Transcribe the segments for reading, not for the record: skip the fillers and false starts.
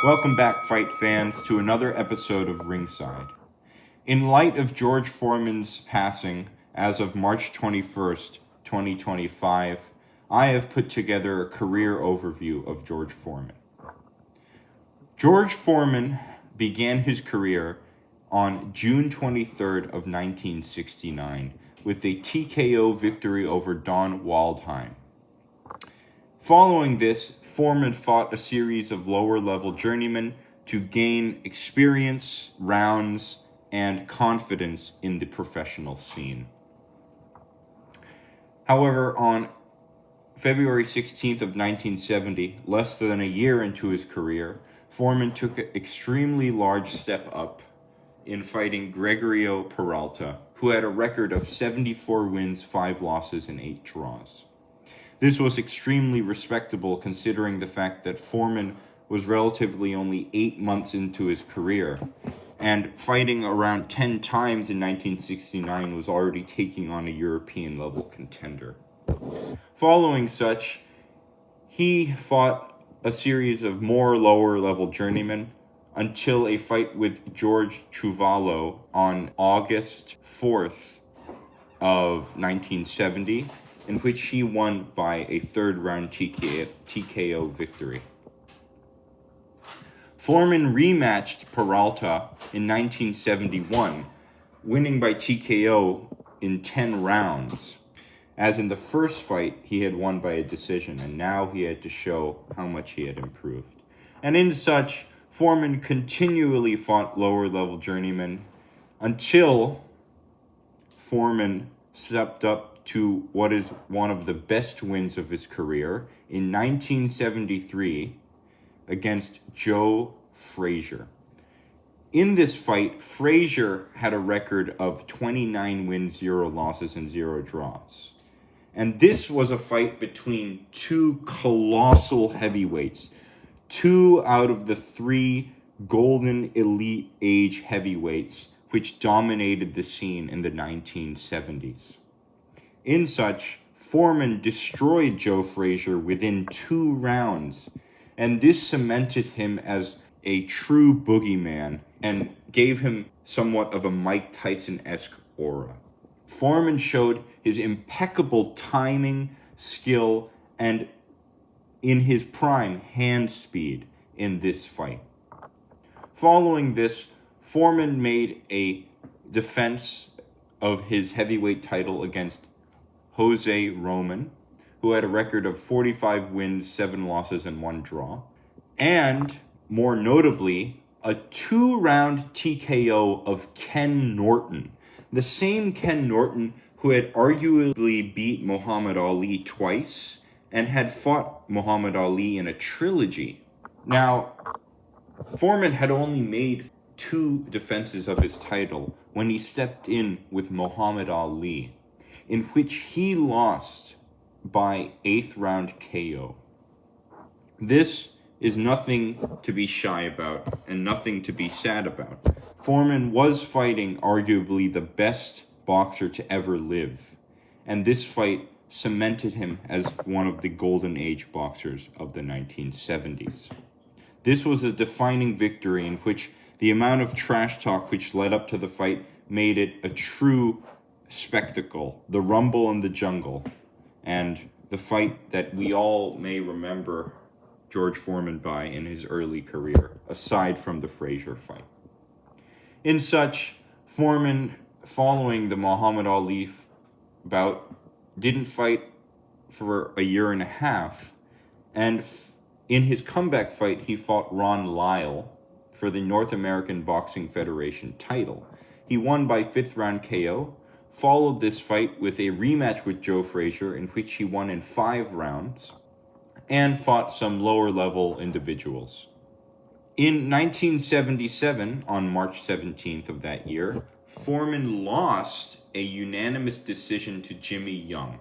Welcome back, fight fans, to another episode of Ringside. In light of George Foreman's passing as of March 21st, 2025, I have put together a career overview of George Foreman. George Foreman began his career on June 23rd of 1969 with a TKO victory over Don Waldheim. Following this, Foreman fought a series of lower-level journeymen to gain experience, rounds, and confidence in the professional scene. However, on February 16th of 1970, less than a year into his career, Foreman took an extremely large step up in fighting Gregorio Peralta, who had a record of 74 wins, 5 losses, and 8 draws. This was extremely respectable considering the fact that Foreman was relatively only 8 months into his career, and fighting around 10 times in 1969 was already taking on a European-level contender. Following such, he fought a series of more lower-level journeymen until a fight with George Chuvalo on August 4th of 1970, in which he won by a third-round TKO victory. Foreman rematched Peralta in 1971, winning by TKO in 10 rounds. As in the first fight, he had won by a decision, and now he had to show how much he had improved. And in such, Foreman continually fought lower-level journeymen until Foreman stepped up to what is one of the best wins of his career in 1973 against Joe Frazier. In this fight, Frazier had a record of 29 wins, 0 losses, and 0 draws. And this was a fight between two colossal heavyweights, 2 out of the 3 golden elite age heavyweights which dominated the scene in the 1970s. In such, Foreman destroyed Joe Frazier within 2 rounds, and this cemented him as a true boogeyman and gave him somewhat of a Mike Tyson-esque aura. Foreman showed his impeccable timing, skill, and in his prime, hand speed in this fight. Following this, Foreman made a defense of his heavyweight title against Jose Roman, who had a record of 45 wins, 7 losses, and 1 draw. And, more notably, a 2-round TKO of Ken Norton, the same Ken Norton who had arguably beat Muhammad Ali twice and had fought Muhammad Ali in a trilogy. Now, Foreman had only made 2 defenses of his title when he stepped in with Muhammad Ali, in which he lost by 8th round KO. This is nothing to be shy about and nothing to be sad about. Foreman was fighting arguably the best boxer to ever live, and this fight cemented him as one of the golden age boxers of the 1970s. This was a defining victory in which the amount of trash talk which led up to the fight made it a true spectacle, the rumble in the jungle, and the fight that we all may remember George Foreman by in his early career, aside from the Frazier fight. In such, Foreman, following the Muhammad Ali bout, didn't fight for a year and a half, and in his comeback fight, he fought Ron Lyle for the North American Boxing Federation title. He won by 5th round KO, followed this fight with a rematch with Joe Frazier in which he won in 5 rounds, and fought some lower-level individuals. In 1977, on March 17th of that year, Foreman lost a unanimous decision to Jimmy Young.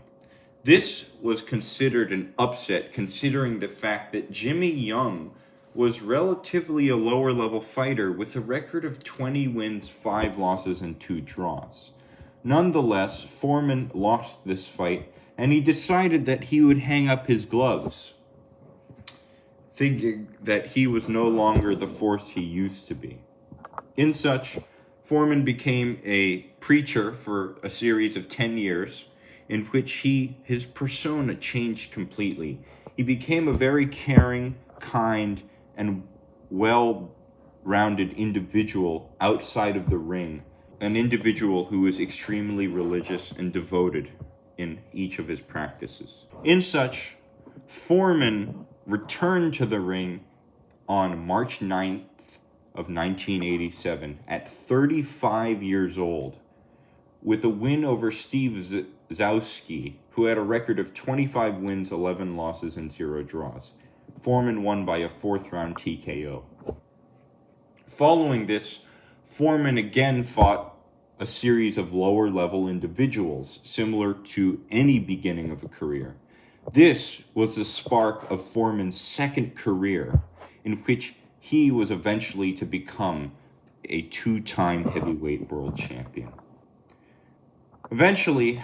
This was considered an upset considering the fact that Jimmy Young was relatively a lower-level fighter with a record of 20 wins, 5 losses, and 2 draws. Nonetheless, Foreman lost this fight, and he decided that he would hang up his gloves. figuring that he was no longer the force he used to be. In such, Foreman became a preacher for a series of 10 years, in which his persona changed completely. He became a very caring, kind, and well-rounded individual outside of the ring, an individual who was extremely religious and devoted in each of his practices. In such, Foreman returned to the ring on March 9th of 1987 at 35 years old, with a win over Steve Zowski, who had a record of 25 wins, 11 losses, and 0 draws. Foreman won by a 4th-round TKO. Following this, Foreman again fought a series of lower-level individuals, similar to any beginning of a career. This was the spark of Foreman's second career, in which he was eventually to become a 2-time heavyweight world champion. Eventually,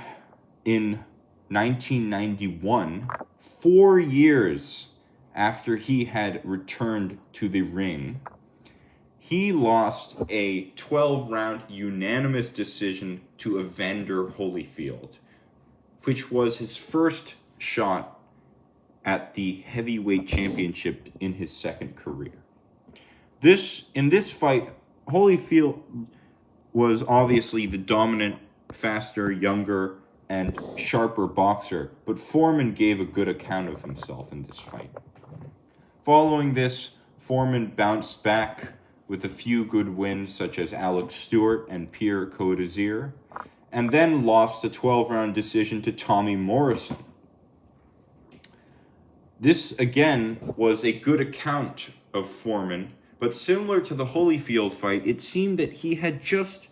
in 1991, 4 years after he had returned to the ring, he lost a 12-round unanimous decision to Evander Holyfield, which was his first shot at the heavyweight championship in his second career. In this fight, Holyfield was obviously the dominant, faster, younger, and sharper boxer, but Foreman gave a good account of himself in this fight. Following this, Foreman bounced back with a few good wins, such as Alex Stewart and Pierre Codazir, and then lost a 12-round decision to Tommy Morrison. This, again, was a good account of Foreman, but similar to the Holyfield fight, it seemed that he had just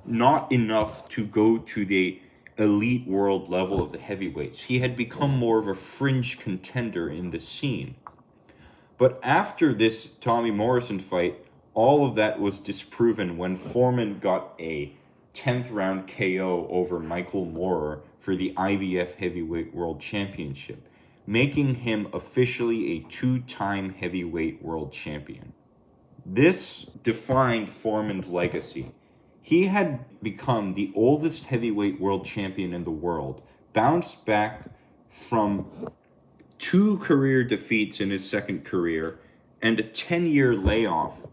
not enough to go to the elite world level of the heavyweights. He had become more of a fringe contender in the scene. But after this Tommy Morrison fight, all of that was disproven when Foreman got a 10th round KO over Michael Moorer for the IBF Heavyweight World Championship, making him officially a 2-time heavyweight world champion. This defined Foreman's legacy. He had become the oldest heavyweight world champion in the world, bounced back from 2 career defeats in his second career and a 10-year layoff.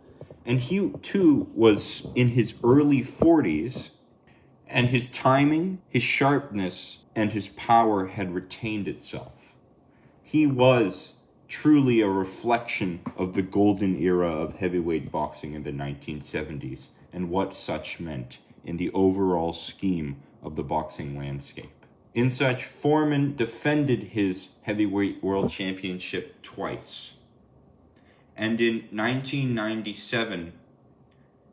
And he, too, was in his early 40s, and his timing, his sharpness, and his power had retained itself. He was truly a reflection of the golden era of heavyweight boxing in the 1970s and what such meant in the overall scheme of the boxing landscape. In such, Foreman defended his heavyweight world championship twice. And in 1997,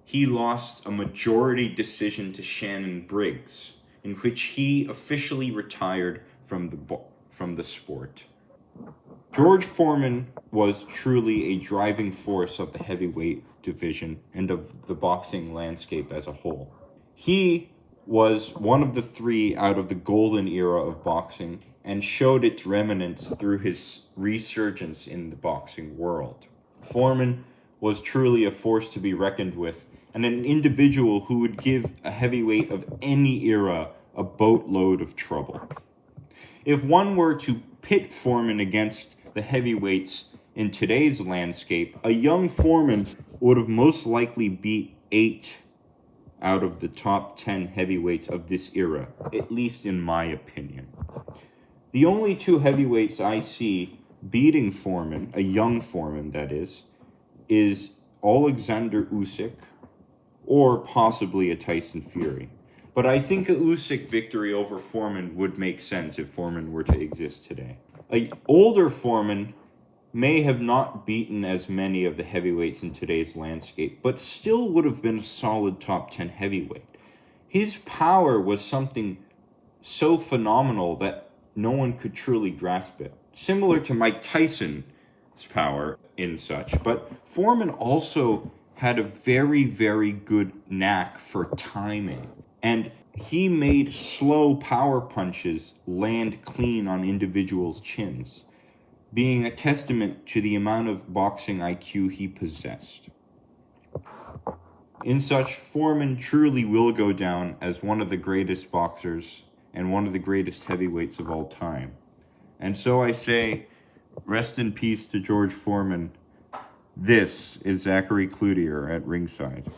he lost a majority decision to Shannon Briggs, in which he officially retired from the sport. George Foreman was truly a driving force of the heavyweight division and of the boxing landscape as a whole. He was one of the 3 out of the golden era of boxing and showed its remnants through his resurgence in the boxing world. Foreman was truly a force to be reckoned with, and an individual who would give a heavyweight of any era a boatload of trouble. If one were to pit Foreman against the heavyweights in today's landscape, a young Foreman would have most likely beat 8 out of the top 10 heavyweights of this era, at least in my opinion. The only 2 heavyweights I see beating Foreman, a young Foreman that is Alexander Usyk or possibly a Tyson Fury. But I think a Usyk victory over Foreman would make sense if Foreman were to exist today. An older Foreman may have not beaten as many of the heavyweights in today's landscape, but still would have been a solid top 10 heavyweight. His power was something so phenomenal that no one could truly grasp it. Similar to Mike Tyson's power in such, but Foreman also had a very, very good knack for timing. And he made slow power punches land clean on individuals' chins. being a testament to the amount of boxing IQ he possessed. In such, Foreman truly will go down as one of the greatest boxers and one of the greatest heavyweights of all time. And so I say, rest in peace to George Foreman. This is Zachary Cloutier at ringside.